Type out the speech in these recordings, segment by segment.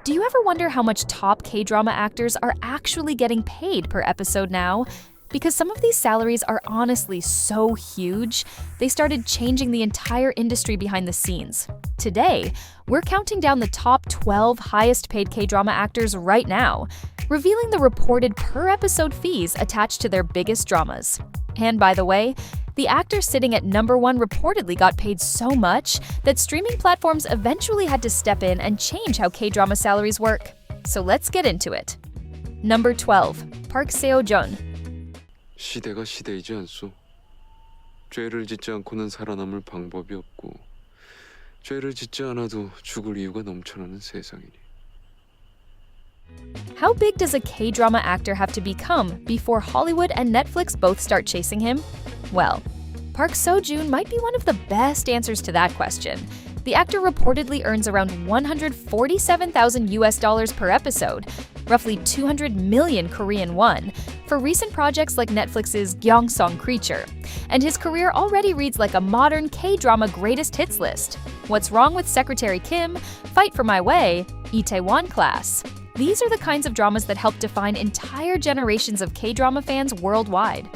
Do you ever wonder how much top K-drama actors are actually getting paid per episode now? Because some of these salaries are honestly so huge, they started changing the entire industry behind the scenes. Today, we're counting down the top 12 highest paid K-drama actors right now, revealing the reported per episode fees attached to their biggest dramas. And by the way, the actor sitting at number 1 reportedly got paid so much that streaming platforms eventually had to step in and change how K-drama salaries work. So let's get into it. Number 12. Park Seo-joon. 시대가 시대이지 않소. 죄를 짓지 않고는 살아남을 방법이 없고 죄를 짓지 않아도 죽을 이유가 넘쳐나는 세상이니. How big does a K-drama actor have to become before Hollywood and Netflix both start chasing him? Well, Park Seo-joon might be one of the best answers to that question. The actor reportedly earns around $147,000 per episode, roughly 200 million Korean won, for recent projects like Netflix's Gyeong-song Creature. And his career already reads like a modern K-drama greatest hits list. What's Wrong with Secretary Kim, Fight for My Way, Itaewon Class. These are the kinds of dramas that help define entire generations of K-drama fans worldwide.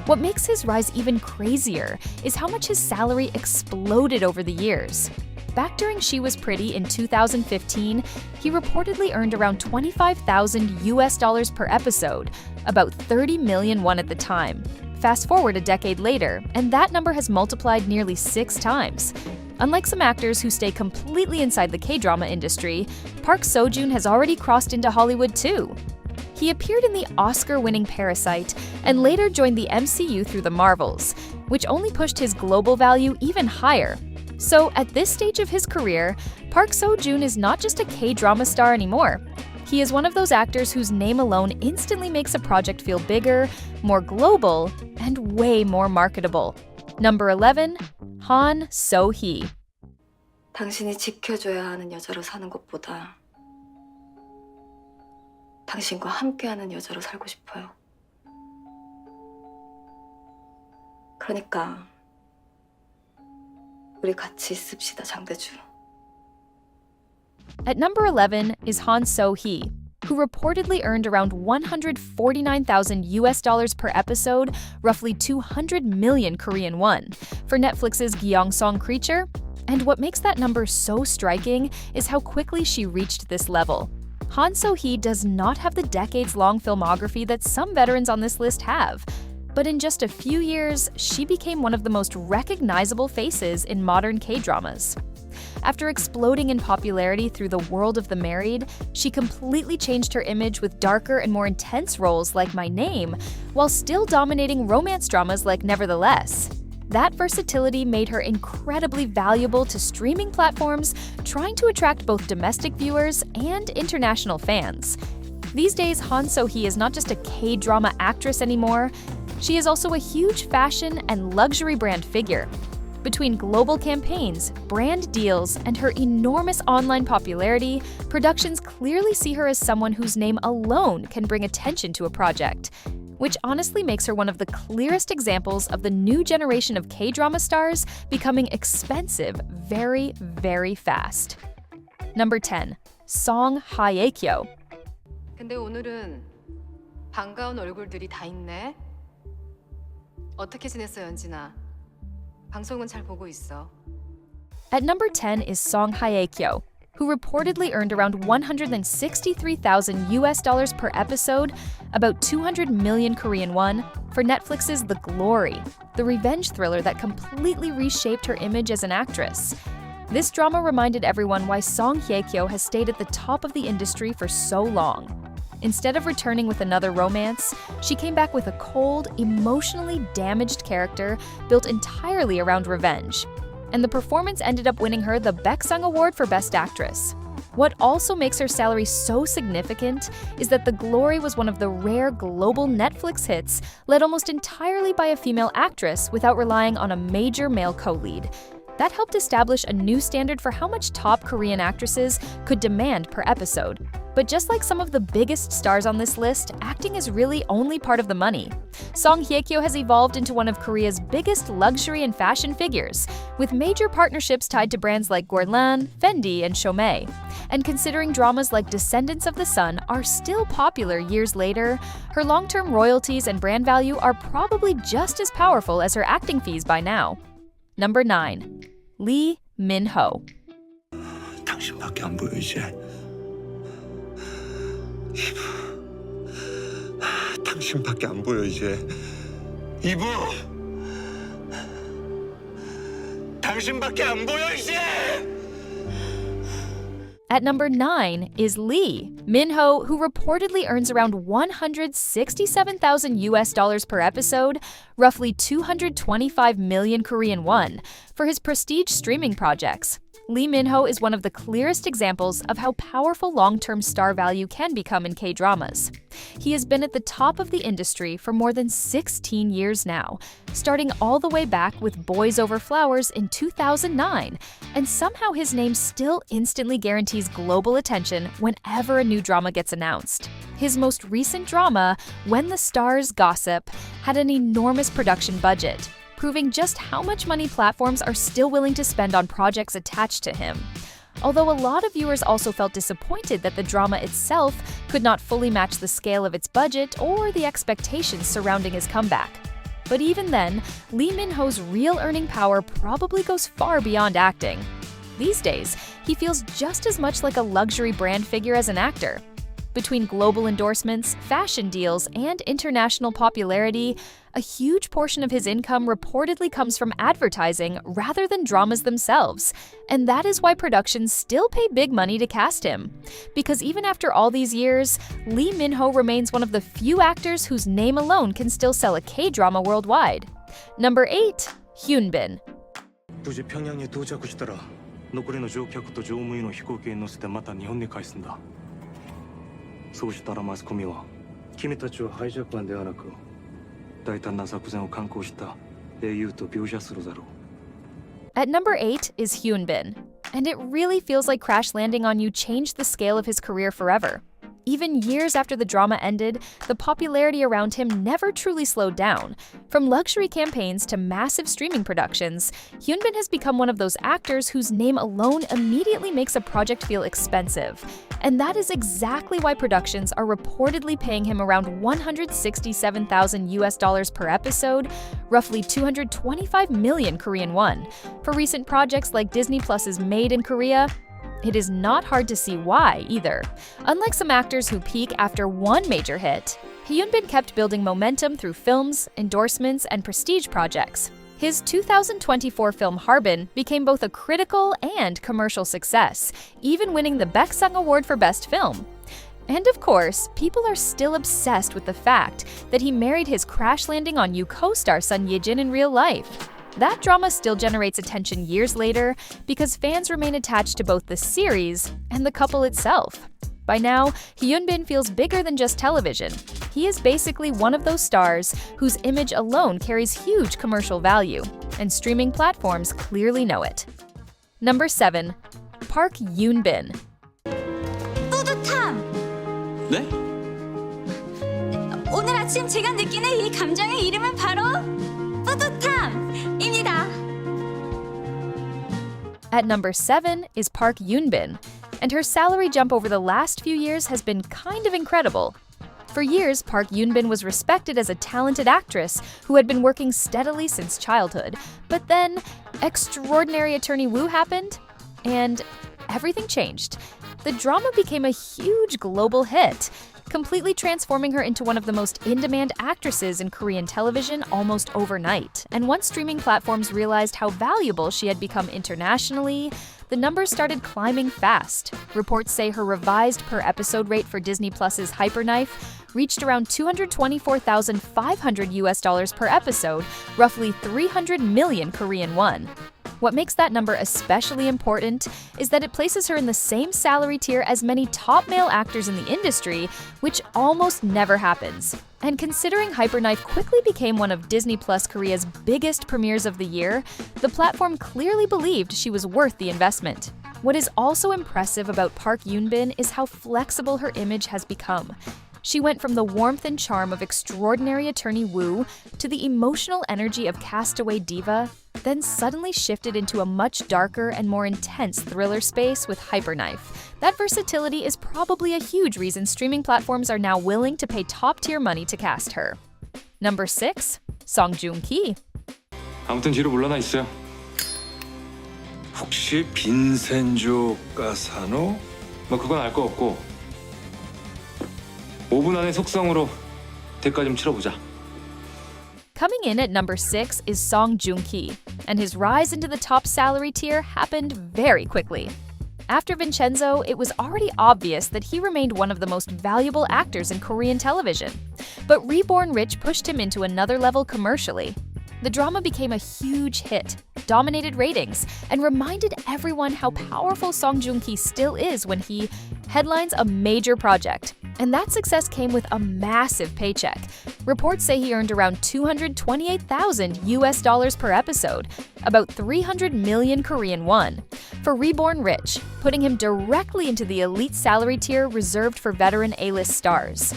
What makes his rise even crazier is how much his salary exploded over the years. Back during She Was Pretty in 2015, he reportedly earned around $25,000 per episode, about 30 million won at the time. Fast forward a decade later, and that number has multiplied nearly 6 times. Unlike some actors who stay completely inside the K-drama industry, Park Seo-joon has already crossed into Hollywood too. He appeared in the Oscar-winning Parasite and later joined the MCU through The Marvels, which only pushed his global value even higher. So at this stage of his career, Park Seo-joon is not just a K-drama star anymore. He is one of those actors whose name alone instantly makes a project feel bigger, more global, and way more marketable. Number 11. Han So-hee. 당신이 지켜줘야 하는 여자로 사는 것보다 당신과 함께하는 여자로 살고 싶어요. 그러니까 우리 같이 있읍시다, 장대주. At number 11 is Han So-hee, who reportedly earned around $149,000 per episode, roughly 200 million Korean won, for Netflix's Gyeong-song Creature. And what makes that number so striking is how quickly she reached this level. Han So-hee does not have the decades-long filmography that some veterans on this list have. But in just a few years, she became one of the most recognizable faces in modern K-dramas. After exploding in popularity through The World of the Married, she completely changed her image with darker and more intense roles like My Name, while still dominating romance dramas like Nevertheless. That versatility made her incredibly valuable to streaming platforms trying to attract both domestic viewers and international fans. These days, Han So-hee is not just a K-drama actress anymore, she is also a huge fashion and luxury brand figure. Between global campaigns, brand deals, and her enormous online popularity, productions clearly see her as someone whose name alone can bring attention to a project, which honestly makes her one of the clearest examples of the new generation of K-drama stars becoming expensive very, very fast. Number 10. Song Hye-kyo. 근데 오늘은 반가운 얼굴들이 다 있네. 어떻게 지냈어, 연진아? 방송은 잘 보고 있어. At number 10 is Song Hye-kyo, who reportedly earned around $163,000 per episode, about 200 million Korean won, for Netflix's The Glory, the revenge thriller that completely reshaped her image as an actress. This drama reminded everyone why Song Hye-kyo has stayed at the top of the industry for so long. Instead of returning with another romance, she came back with a cold, emotionally damaged character built entirely around revenge. And the performance ended up winning her the Baeksang Award for Best Actress. What also makes her salary so significant is that The Glory was one of the rare global Netflix hits led almost entirely by a female actress without relying on a major male co-lead. That helped establish a new standard for how much top Korean actresses could demand per episode. But just like some of the biggest stars on this list, acting is really only part of the money. Song Hye-kyo has evolved into one of Korea's biggest luxury and fashion figures, with major partnerships tied to brands like Guerlain, Fendi, and Chomei. And considering dramas like Descendants of the Sun are still popular years later, her long-term royalties and brand value are probably just as powerful as her acting fees by now. Number 9. Lee Min-ho. 당신밖에 안 보여 이제. 이브. 당신밖에 안 보여 이제. 이브. 당신밖에 안 보여 이제. At number 9 is Lee Min-ho, who reportedly earns around $167,000 per episode, roughly 225 million Korean won, for his prestige streaming projects. Lee Min-ho is one of the clearest examples of how powerful long-term star value can become in K-dramas. He has been at the top of the industry for more than 16 years now, starting all the way back with Boys Over Flowers in 2009, and somehow his name still instantly guarantees global attention whenever a new drama gets announced. His most recent drama, When the Stars Gossip, had an enormous production budget, proving just how much money platforms are still willing to spend on projects attached to him. Although a lot of viewers also felt disappointed that the drama itself could not fully match the scale of its budget or the expectations surrounding his comeback. But even then, Lee Min-ho's real earning power probably goes far beyond acting. These days, he feels just as much like a luxury brand figure as an actor. Between global endorsements, fashion deals, and international popularity, a huge portion of his income reportedly comes from advertising rather than dramas themselves. And that is why productions still pay big money to cast him. Because even after all these years, Lee Min-ho remains one of the few actors whose name alone can still sell a K-drama worldwide. Number 8. Eun-bin. 無事平壌に到着したら残りの乗客と乗務員を飛行機に乗せてまた日本に帰すんだ。そうしたらマスコミは君たちはハイジャックマンではなく大胆な作戦を敢行した英雄と描写するだろう。 At number 8 is Eun-bin, and it really feels like Crash Landing on You changed the scale of his career forever. Even years after the drama ended, the popularity around him never truly slowed down. From luxury campaigns to massive streaming productions, Eun-bin has become one of those actors whose name alone immediately makes a project feel expensive. And that is exactly why productions are reportedly paying him around $167,000 per episode, roughly 225 million Korean won, for recent projects like Disney Plus's Made in Korea. It is not hard to see why, either. Unlike some actors who peak after one major hit, Eun-bin kept building momentum through films, endorsements, and prestige projects. His 2024 film Harbin became both a critical and commercial success, even winning the Baeksang Award for Best Film. And of course, people are still obsessed with the fact that he married his Crash Landing on You co-star Sun Ye-jin in real life. That drama still generates attention years later because fans remain attached to both the series and the couple itself. By now, Eun-bin feels bigger than just television. He is basically one of those stars whose image alone carries huge commercial value, and streaming platforms clearly know it. Number 7. Park Eun-bin. 뿌듯함! 네? 오늘 아침 제가 느끼는 이 감정의 이름은 바로 뿌듯함입니다. At number 7 is Park Eun-bin, and her salary jump over the last few years has been kind of incredible. For years, Park Eun-bin was respected as a talented actress who had been working steadily since childhood. But then, Extraordinary Attorney Woo happened, and everything changed. The drama became a huge global hit, completely transforming her into one of the most in-demand actresses in Korean television almost overnight. And once streaming platforms realized how valuable she had become internationally, the numbers started climbing fast. Reports say her revised per-episode rate for Disney Plus's Hyperknife reached around $224,500 per episode, roughly 300 million Korean won. What makes that number especially important is that it places her in the same salary tier as many top male actors in the industry, which almost never happens. And considering Hyperknife quickly became one of Disney Plus Korea's biggest premieres of the year, the platform clearly believed she was worth the investment. What is also impressive about Park Eun-bin is how flexible her image has become. She went from the warmth and charm of extraordinary attorney Woo to the emotional energy of castaway diva, then suddenly shifted into a much darker and more intense thriller space with Hyperknife. That versatility is probably a huge reason streaming platforms are now willing to pay top-tier money to cast her. Number 6. Joong-ki. 아무튼 뒤로 물러나 있어요. 혹시 빈센조 가사노? 뭐 그건 알 거 없고 5분 안에 속성으로 대가 좀 치러보자. Coming in at number 6 is Joong-ki, and his rise into the top salary tier happened very quickly. After Vincenzo, it was already obvious that he remained one of the most valuable actors in Korean television. But Reborn Rich pushed him into another level commercially. The drama became a huge hit, dominated ratings, and reminded everyone how powerful Joong-ki still is when he headlines a major project. And that success came with a massive paycheck. Reports say he earned around $228,000 per episode, about 300 million Korean won, for Reborn Rich, putting him directly into the elite salary tier reserved for veteran A-list stars.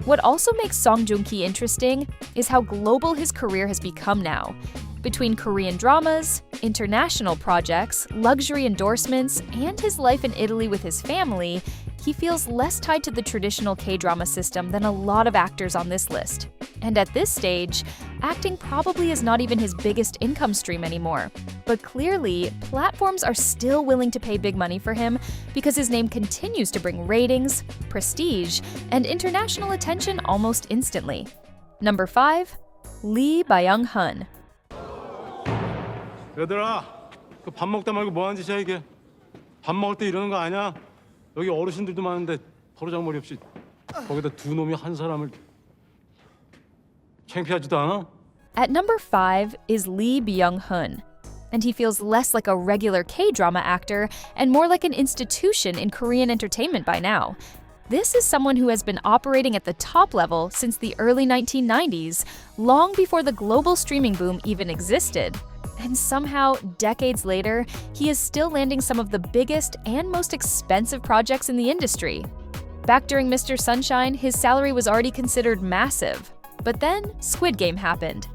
What also makes Joong-ki interesting is how global his career has become now. Between Korean dramas, international projects, luxury endorsements, and his life in Italy with his family, he feels less tied to the traditional K-drama system than a lot of actors on this list. And at this stage, acting probably is not even his biggest income stream anymore. But clearly, platforms are still willing to pay big money for him because his name continues to bring ratings, prestige, and international attention almost instantly. Number 5. Byung-hun. 얘들아, 그 밥 먹다 말고 뭐 하는 짓이야 이게? 밥 먹을 때 이러는 거 아니야? 여기 어르신들도 많은데 버르장머리 없이 거기다 두 놈이 한 사람을 창피하지도 않아? At number 5 is Byung-hun, and he feels less like a regular K-drama actor and more like an institution in Korean entertainment by now. This is someone who has been operating at the top level since the early 1990s, long before the global streaming boom even existed. And somehow, decades later, he is still landing some of the biggest and most expensive projects in the industry. Back during Mr. Sunshine, his salary was already considered massive. But then, Squid Game happened,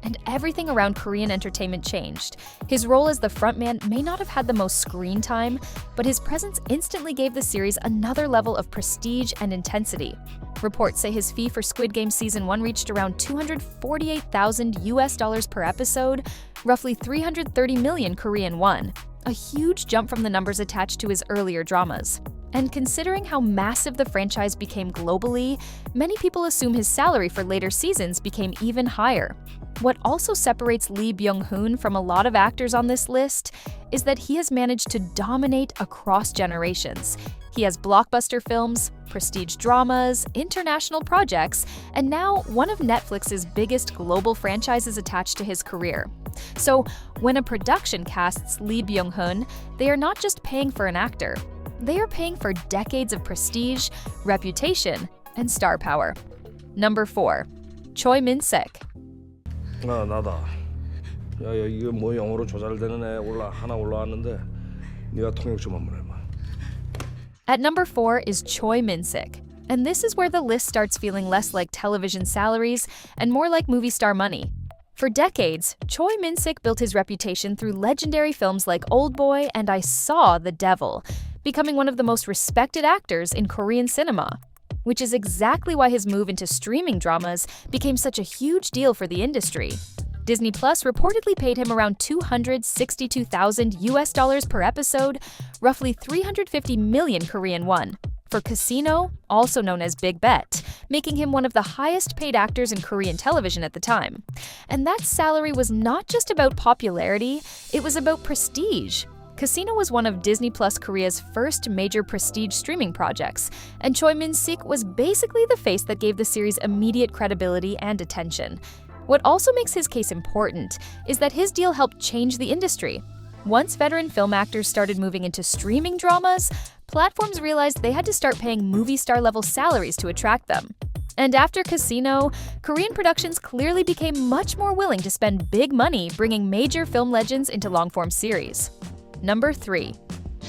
and everything around Korean entertainment changed. His role as the frontman may not have had the most screen time, but his presence instantly gave the series another level of prestige and intensity. Reports say his fee for Squid Game Season 1 reached around $248,000 per episode, roughly 330 million Korean won, a huge jump from the numbers attached to his earlier dramas. And considering how massive the franchise became globally, many people assume his salary for later seasons became even higher. What also separates Byung-hun from a lot of actors on this list is that he has managed to dominate across generations. He has blockbuster films, prestige dramas, international projects, and now one of Netflix's biggest global franchises attached to his career. So, when a production casts Byung-hun, they are not just paying for an actor. They are paying for decades of prestige, reputation, and star power. Number 4. Choi Min-sik. 아 나다. 야 이게 뭐 영어로 조잘되는 애 하나 올라왔는데 네가 통역 좀 한번 해봐. At number 4 is Choi Min-sik, and this is where the list starts feeling less like television salaries and more like movie star money. For decades, Choi Min-sik built his reputation through legendary films like Oldboy and I Saw the Devil, becoming one of the most respected actors in Korean cinema, which is exactly why his move into streaming dramas became such a huge deal for the industry. Disney Plus reportedly paid him around $262,000 per episode, roughly 350 million Korean won, for Casino, also known as Big Bet, making him one of the highest paid actors in Korean television at the time. And that salary was not just about popularity, it was about prestige. Casino was one of Disney Plus Korea's first major prestige streaming projects, and Choi Min-sik was basically the face that gave the series immediate credibility and attention. What also makes his case important is that his deal helped change the industry. Once veteran film actors started moving into streaming dramas, platforms realized they had to start paying movie star-level salaries to attract them. And after Casino, Korean productions clearly became much more willing to spend big money bringing major film legends into long-form series. Number 3.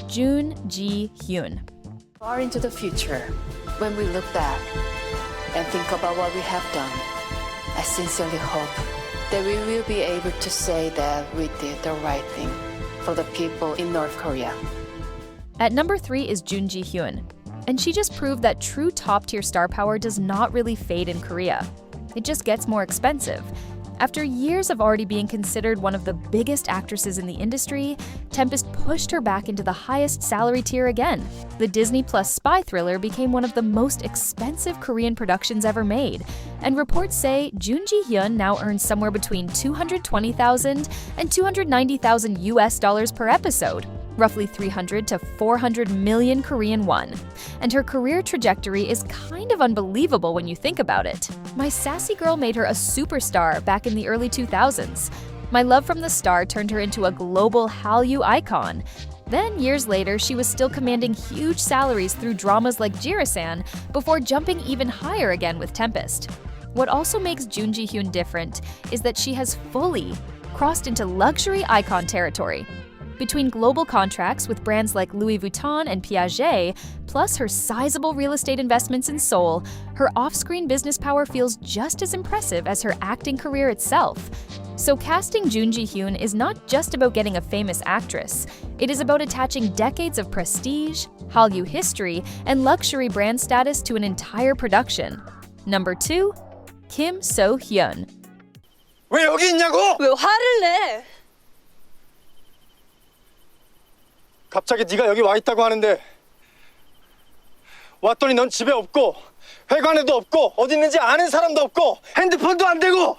Jun Ji-hyun. Far into the future, when we look back and think about what we have done, I sincerely hope that we will be able to say that we did the right thing for the people in North Korea. At number 3 is Jun Ji-hyun, and she just proved that true top-tier star power does not really fade in Korea. It just gets more expensive. After years of already being considered one of the biggest actresses in the industry, Tempest pushed her back into the highest salary tier again. The Disney Plus spy thriller became one of the most expensive Korean productions ever made, and reports say Jun Ji-hyun now earns somewhere between $220,000 and $290,000 US per episode, roughly 300 to 400 million Korean won. And her career trajectory is kind of unbelievable when you think about it. My Sassy Girl made her a superstar back in the early 2000s. My Love from the Star turned her into a global Hallyu icon. Then, years later, she was still commanding huge salaries through dramas like Jirisan before jumping even higher again with Tempest. What also makes Jun Ji-hyun different is that she has fully crossed into luxury icon territory. Between global contracts with brands like Louis Vuitton and Piaget, plus her sizable real estate investments in Seoul, her off-screen business power feels just as impressive as her acting career itself. So casting Jun Ji-hyun is not just about getting a famous actress. It is about attaching decades of prestige, Hallyu history, and luxury brand status to an entire production. Number 2, Kim So-hyun. 왜 여기 있냐고? 왜 화를 내? 갑자기 네가 여기 와 있다고 하는데 왔더니 넌 집에 없고 회관에도 없고 어디 있는지 아는 사람도 없고 핸드폰도 안 되고.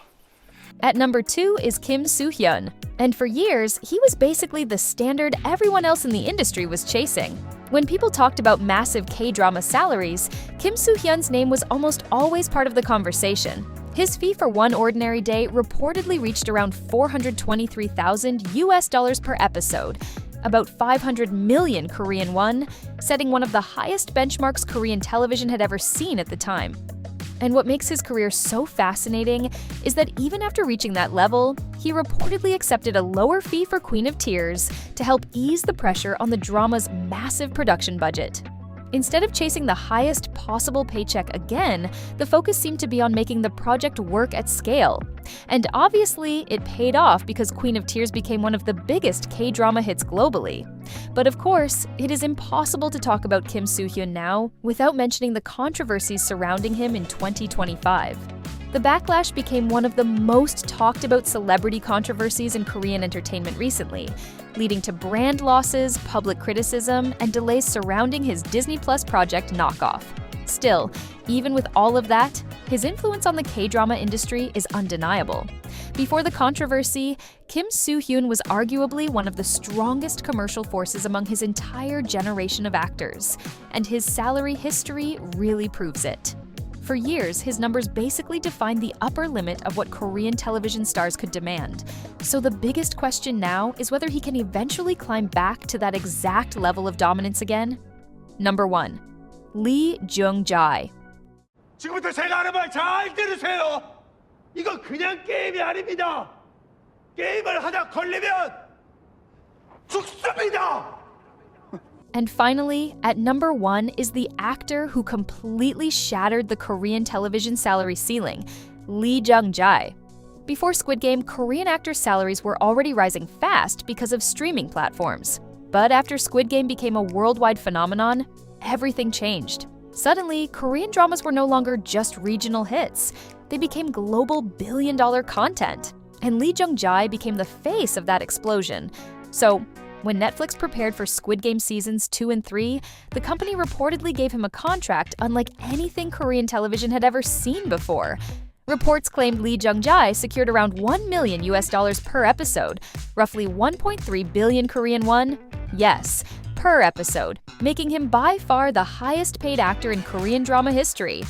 At number 2 is Kim Soo-hyun, and for years, he was basically the standard everyone else in the industry was chasing. When people talked about massive K-drama salaries, Kim Soo-hyun's name was almost always part of the conversation. His fee for one ordinary day reportedly reached around $423,000 US per episode, about 500 million Korean won, setting one of the highest benchmarks Korean television had ever seen at the time. And what makes his career so fascinating is that even after reaching that level, he reportedly accepted a lower fee for Queen of Tears to help ease the pressure on the drama's massive production budget. Instead of chasing the highest possible paycheck again, the focus seemed to be on making the project work at scale. And obviously, it paid off because Queen of Tears became one of the biggest K-drama hits globally. But of course, it is impossible to talk about Kim Soo-hyun now without mentioning the controversies surrounding him in 2025. The backlash became one of the most talked about celebrity controversies in Korean entertainment recently, leading to brand losses, public criticism, and delays surrounding his Disney Plus project Knockoff. Still, even with all of that, his influence on the K-drama industry is undeniable. Before the controversy, Kim Soo-hyun was arguably one of the strongest commercial forces among his entire generation of actors, and his salary history really proves it. For years, his numbers basically defined the upper limit of what Korean television stars could demand. So the biggest question now is whether he can eventually climb back to that exact level of dominance again. Number 1. Lee Jung-jae. 지금부터 제가 하는 말 잘 들으세요. 이건 그냥 게임이 아닙니다. 게임을 하다 걸리면 죽습니다. And finally, at number 1 is the actor who completely shattered the Korean television salary ceiling, Lee Jung-jae. Before Squid Game, Korean actors' salaries were already rising fast because of streaming platforms. But after Squid Game became a worldwide phenomenon, everything changed. Suddenly, Korean dramas were no longer just regional hits. They became global billion-dollar content. And Lee Jung-jae became the face of that explosion. So, when Netflix prepared for Squid Game seasons 2 and 3, the company reportedly gave him a contract unlike anything Korean television had ever seen before. Reports claimed Lee Jung-jae secured around $1 million US per episode, roughly 1.3 billion Korean won. Yes, per episode, making him by far the highest paid actor in Korean drama history.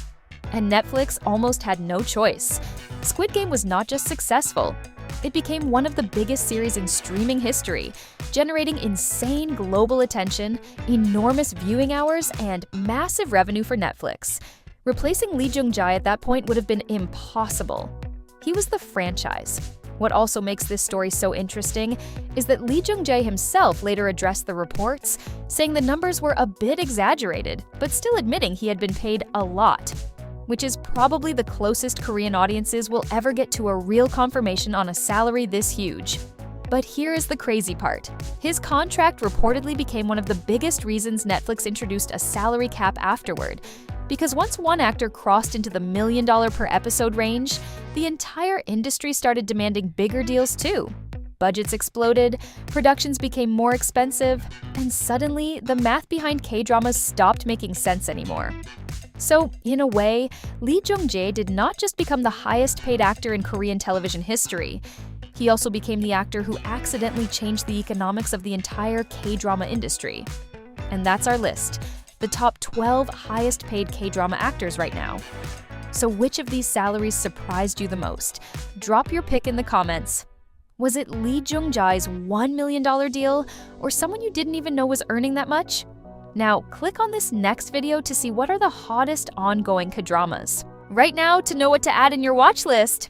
And Netflix almost had no choice. Squid Game was not just successful, it became one of the biggest series in streaming history, generating insane global attention, enormous viewing hours, and massive revenue for Netflix. Replacing Lee Jung-jae at that point would have been impossible. He was the franchise. What also makes this story so interesting is that Lee Jung-jae himself later addressed the reports, saying the numbers were a bit exaggerated, but still admitting he had been paid a lot, which is probably the closest Korean audiences will ever get to a real confirmation on a salary this huge. But here is the crazy part. His contract reportedly became one of the biggest reasons Netflix introduced a salary cap afterward, because once one actor crossed into the $1 million per episode range, the entire industry started demanding bigger deals too. Budgets exploded, productions became more expensive, and suddenly the math behind K-dramas stopped making sense anymore. So, in a way, Lee Jung-jae did not just become the highest paid actor in Korean television history. He also became the actor who accidentally changed the economics of the entire K-drama industry. And that's our list. The top 12 highest paid K-drama actors right now. So which of these salaries surprised you the most? Drop your pick in the comments. Was it Lee Jung-jae's $1 million deal, or someone you didn't even know was earning that much? Now, click on this next video to see what are the hottest ongoing K-dramas. Right now, to know what to add in your watch list,